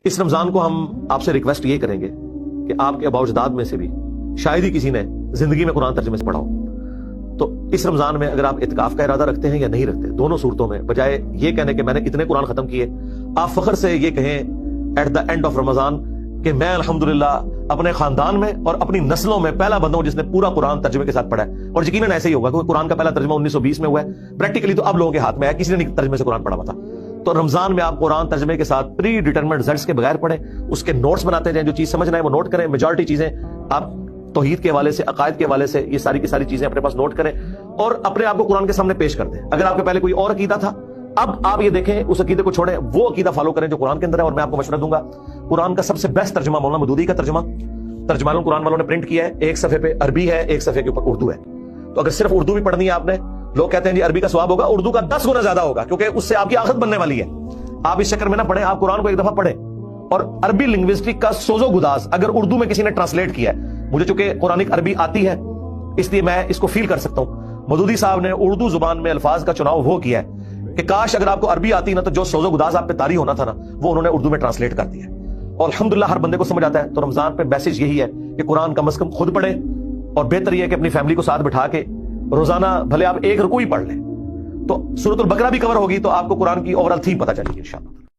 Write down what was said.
اس رمضان کو ہم آپ سے ریکویسٹ یہ کریں گے کہ آپ کے آباء اجداد میں سے بھی شاید ہی کسی نے زندگی میں قرآن ترجمے سے پڑھا ہو، تو اس رمضان میں اگر آپ اعتکاف کا ارادہ رکھتے ہیں یا نہیں رکھتے، دونوں صورتوں میں بجائے یہ کہنے کہ میں نے اتنے قرآن ختم کیے، آپ فخر سے یہ کہیں ایٹ دا اینڈ آف رمضان کہ میں الحمدللہ اپنے خاندان میں اور اپنی نسلوں میں پہلا بندہ ہوں جس نے پورا قرآن ترجمے کے ساتھ پڑھا ہے، اور یقیناً ایسے ہی ہوگا کیونکہ قرآن کا پہلا ترجمہ 1920 میں ہوا ہے، پریکٹیکلی تو اب لوگوں کے ہاتھ میں ہے، کسی نے نہیں ترجمے سے قرآن پڑھا ہوا تھا۔ تو رمضان میں آپ قرآن ترجمے کے ساتھ پری ڈیٹرمنٹ رزلٹس کے بغیر پڑھیں، اس کے نوٹس بناتے جائیں، جو چیز سمجھنا ہے وہ نوٹ کریں، میجورٹی چیزیں آپ توحید کے حوالے سے، عقائد کے حوالے سے، یہ ساری کی ساری چیزیں اپنے پاس نوٹ کریں اور اپنے آپ کو قرآن کے سامنے پیش کر دیں۔ اگر آپ کے پہلے کوئی اور عقیدہ تھا، اب آپ یہ دیکھیں اس عقیدے کو چھوڑیں، وہ عقیدہ فالو کریں جو قرآن کے اندر ہے۔ اور میں آپ کو مشورہ دوں گا، قرآن کا سب سے بیسٹ ترجمہ مولانا مودودی کا ترجمہ ترجمان القرآن والوں نے پرنٹ کیا ہے، ایک صفحے پہ عربی ہے، ایک صفحے کے اوپر اردو ہے۔ تو اگر صرف اردو بھی پڑھنی ہے آپ نے، لوگ کہتے ہیں جی عربی کا ثواب ہوگا، اردو کا 10 گنا زیادہ ہوگا، کیونکہ اس سے آپ کی آخرت بننے والی ہے۔ آپ اس چکر میں نہ پڑھیں، آپ قرآن کو ایک دفعہ پڑھیں۔ اور عربی لنگوسٹک کا سوز و گداز اگر اردو میں کسی نے ٹرانسلیٹ کیا ہے، مجھے چونکہ قرآنک عربی آتی ہے اس لیے میں اس کو فیل کر سکتا ہوں، مودودی صاحب نے اردو زبان میں الفاظ کا چناؤ وہ کیا ہے کہ کاش اگر آپ کو عربی آتی نا تو جو سوز و گداز آپ پہ طاری ہونا تھا نا، وہ انہوں نے اردو میں ٹرانسلیٹ کر دیا ہے، اور الحمدللہ ہر بندے کو سمجھ آتا ہے۔ تو رمضان پہ میسج یہی ہے کہ قرآن کم از کم خود پڑھیں، اور بہتر یہ ہے کہ اپنی فیملی کو ساتھ بٹھا کے روزانہ بھلے آپ ایک رکوع ہی پڑھ لیں، تو سورۃ البقرہ بھی کور ہوگی، تو آپ کو قرآن کی اوورال تھیم پتہ چلے گی انشاءاللہ۔